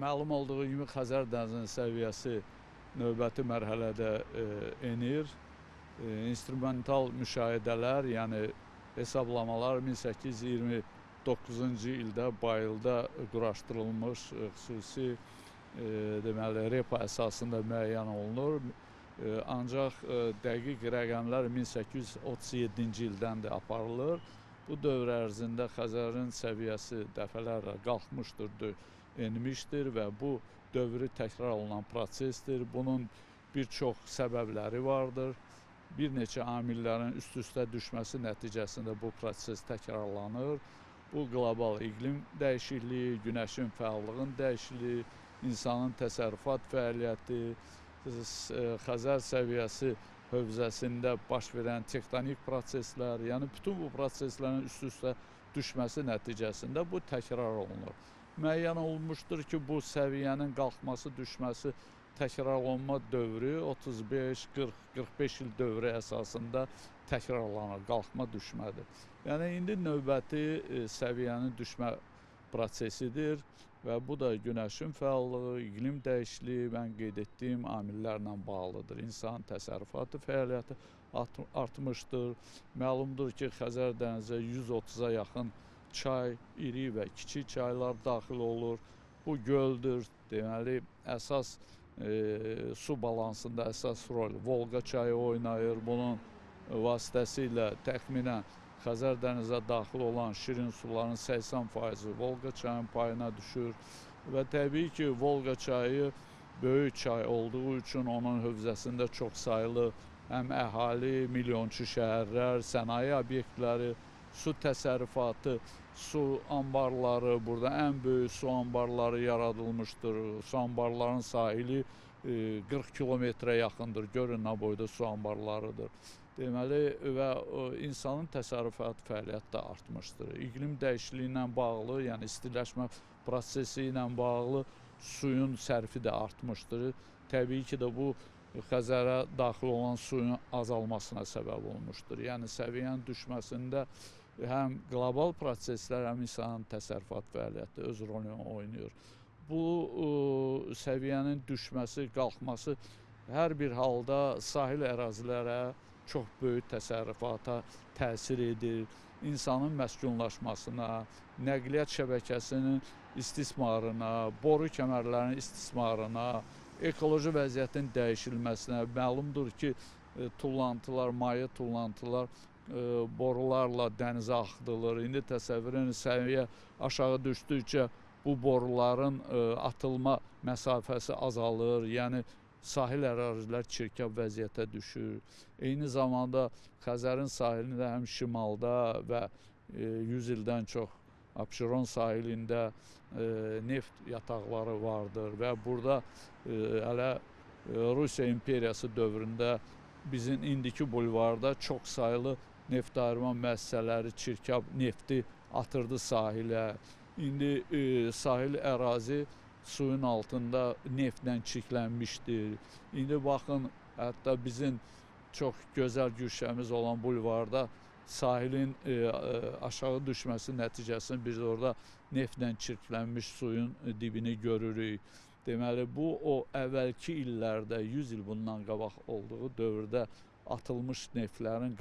Məlum olduğu kimi Xəzər dənizinin səviyyəsi növbəti mərhələdə enir. İnstrumental müşahidələr, yəni hesablamalar 1829-cu ildə Bayılda quraşdırılmış xüsusi deməli repa əsasında müəyyən olunur. Ancaq dəqiq rəqəmlər 1837-ci ildən də aparılır. Bu dövr ərzində Xəzərin səviyyəsi dəfələrlə qalxmışdır, enmişdir və bu dövrü təkrar olunan prosesdir. Bunun bir çox səbəbləri vardır. Bir neçə amillərin üst-üstə düşməsi nəticəsində bu proses təkrarlanır. Bu qlobal iqlim dəyişikliyi, günəşin fəallığının dəyişikliyi, insanın təsərrüfat fəaliyyəti, Xəzər səviyyəsi hövzəsində baş verən tektonik proseslər, yəni bütün bu proseslərin üst-üstə düşməsi nəticəsində bu təkrar olunur. Müəyyən olunmuşdur ki, bu səviyyənin qalxması, düşməsi, təkrarlanma dövrü 35-40-45 il dövrü əsasında təkrarlanır, qalxma düşmədir. Yəni indi növbəti səviyyənin düşmə prosesidir və bu da günəşin fəallığı, iqlim dəyişikliyi, mən qeyd etdiyim amillərlə bağlıdır. İnsan təsərrüfatı fəaliyyəti artmışdır. Məlumdur ki, Xəzər dənizə 130-a yaxın çay, iri və kiçik çaylar daxil olur. Bu göldür, deməli, əsas su balansında əsas rol Volqa çayı oynayır. Bunun vasitəsilə təxminən Xəzər dənizə daxil olan şirin suların 80% Volqa çayının payına düşür və təbii ki, Volqa çayı böyük çay olduğu üçün onun hövzəsində çoxsaylı həm əhali, milyonçu şəhərlər, sənaye obyektləri, su təsərrüfatı, su anbarları, burada ən böyük su anbarları yaradılmışdır. Su anbarların sahili 40 kilometrə yaxındır. Görün nə boyda su anbarlarıdır. Deməli, və insanın təsərrüfat fəaliyyəti də artmışdır. İqlim dəyişikliyi ilə bağlı, yəni istiləşmə prosesi ilə bağlı suyun sərfi də artmışdır. Təbii ki də bu Xəzərə daxil olan suyun azalmasına səbəb olmuşdur. Yəni səviyyənin düşməsində həm qlobal proseslər, həm insanın təsərrüfat fəaliyyəti öz rolunu oynayır. Bu səviyyənin düşməsi, qalxması hər bir halda sahil ərazilərə çox böyük təsərrüfata təsir edir. İnsanın məskunlaşmasına, nəqliyyat şəbəkəsinin istismarına, boru kəmərlərinin istismarına, ekoloji vəziyyətin dəyişilməsinə, məlumdur ki, tullantılar, maye tullantılar borularla dənizə axıdılır. İndi təsəvvürün səviyyə aşağı düşdükcə bu boruların atılma məsafəsi azalır, yəni sahil ərazilər çirkab vəziyyətə düşür. Eyni zamanda Xəzərin sahilində həm şimalda və 100 ildən çox Abşeron sahilində neft yataqları vardır və burada hələ Rusiya imperiyası dövründə bizim indiki bulvarda çoxsaylı neft ayırma müəssisələri çirkab nefti atırdı sahilə. İndi sahil ərazi suyun altında neftlə çirklənmişdir. İndi baxın, hətta bizim çox gözəl güşəmiz olan bulvarda sahilin aşağı düşməsi nəticəsində biz orada neftlə çirklənmiş suyun dibini görürük. Deməli, bu o əvvəlki illərdə, 100 il bundan qabaq olduğu dövrdə atılmış neftlərin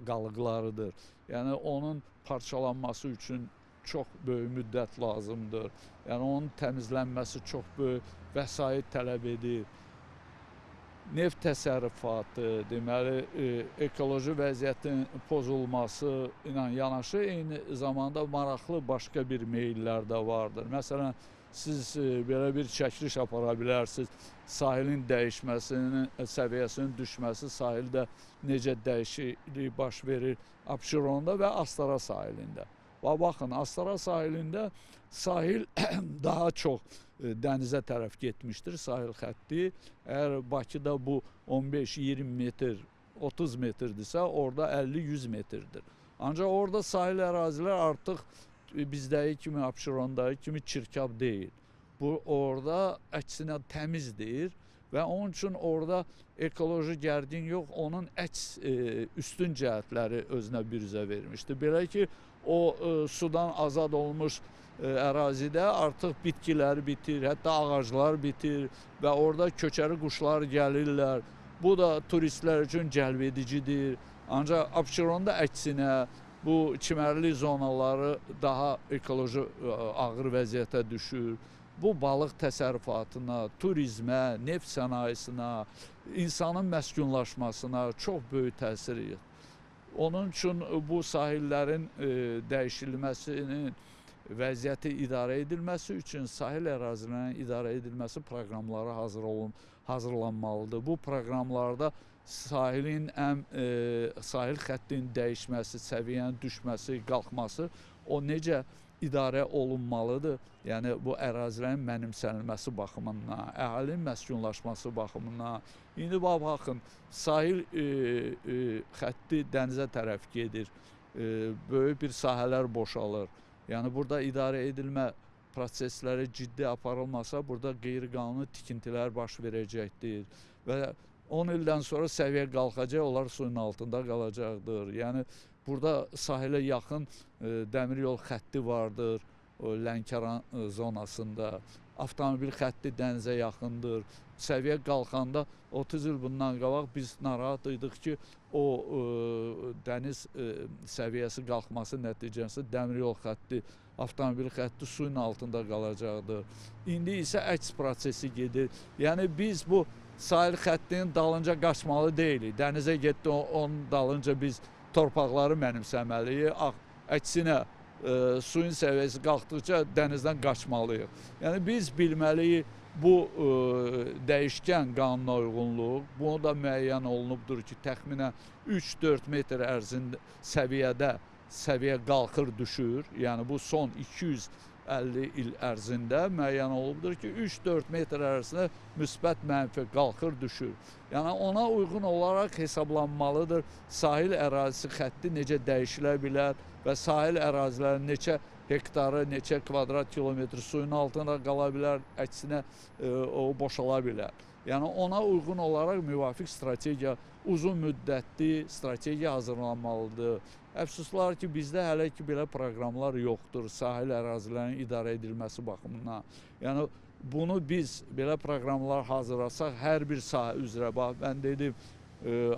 qalıqlarıdır. Yəni, onun parçalanması üçün çox böyük müddət lazımdır. Yəni, onun təmizlənməsi çox böyük vəsait tələb edir. Neft təsərrüfatı, deməli, ekoloji vəziyyətin pozulması ilə yanaşı, eyni zamanda maraqlı başqa bir meyllər də vardır. Məsələn, siz belə bir çəkiliş apara bilərsiniz, sahilin dəyişməsinin, səviyyəsinin düşməsi sahildə necə dəyişiklik baş verir Abşeronda və Astara sahilində. Baxın, Astara sahilində sahil daha çox dənizə tərəf getmişdir, sahil xətti. Əgər Bakıda bu 15-20 metr, 30 metrdirsə, orada 50-100 metrdir. Ancaq orada sahil ərazilər artıq bizdəki kimi, Abşerondakı kimi çirkab deyil. Bu, orada əksinə təmizdir və onun üçün orada ekoloji gərgin yox, onun əks üstün cəhətləri özünə bürüzə vermişdir. Belə ki, o sudan azad olmuş ərazidə artıq bitkilər bitir, hətta ağaclar bitir və orada köçəri quşlar gəlirlər. Bu da turistlər üçün cəlbedicidir. Ancaq Abşeronda əksinə bu çimərlik zonaları daha ekoloji ağır vəziyyətə düşür. Bu balıq təsərrüfatına, turizmə, neft sənayesinə, insanın məskunlaşmasına çox böyük təsir edir. Onun üçün bu sahillərin dəyişilməsinin vəziyyəti idarə edilməsi üçün sahil ərazilərinin idarə edilməsi proqramları hazırlanmalıdır. Bu proqramlarda sahil xəttinin dəyişməsi, səviyyənin düşməsi, qalxması o necə idarə olunmalıdır. Yəni bu ərazilərin mənimsənilməsi baxımından, əhalinin məskunlaşması baxımından. İndi baxın, sahil xətti dənizə tərəf gedir. Böyük bir sahələr boşalır. Yəni burada idarə edilmə prosesləri ciddi aparılmasa, burada qeyri-qanuni tikintilər baş verəcəkdir. Və 10 ildən sonra səviyyə qalxacaq, onlar suyun altında qalacaqdır. Yəni burada sahilə yaxın dəmir yol xətti vardır, Lənkəran zonasında. Avtomobil xətti dənizə yaxındır. Səviyyə qalxanda 30 il bundan qabaq biz narahat idik ki, o dəniz səviyyəsi qalxması nəticəsində dəmir yol xətti, avtomobil xətti suyun altında qalacaqdır. İndi isə əks prosesi gedir. Yəni biz bu sahil xəttinin dalınca qaçmalı deyilik. Dənizə getdi, onun dalınca biz torpaqları mənimsəməliyik. Əksinə suyun səviyyəsi qalxdıqca dənizdən qaçmalıyıq. Yəni biz bilməliyik bu dəyişkən qanuna uyğunluq, bunu da müəyyən olunubdur ki, təxminən 3-4 metr ərzində səviyyə qalxır, düşür. Yəni bu son 250 il ərzində müəyyən olubdur ki, 3-4 metr ərzində müsbət mənfi qalxır, düşür. Yəni ona uyğun olaraq hesablanmalıdır sahil ərazisi xətti necə dəyişilə bilər və sahil ərazilərin neçə hektarı, neçə kvadrat kilometr suyun altında qala bilər, əksinə o boşala bilər. Yəni ona uyğun olaraq müvafiq strategiya, uzun müddətli strategiya hazırlanmalıdır. Əfsuslar ki, bizdə hələ ki belə proqramlar yoxdur sahil ərazilərinin idarə edilməsi baxımından. Yəni bunu biz belə proqramlar hazırlasaq hər bir sahə üzrə, mən dedim,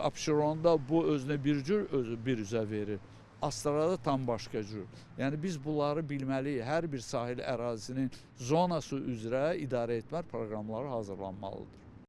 Abşeronda bu özünə bir cür bir üzə verir. Astrada tam başqa cür. Yəni biz bunları bilməliyik. Hər bir sahil ərazisinin zonası üzrə idarə etmə proqramları hazırlanmalıdır.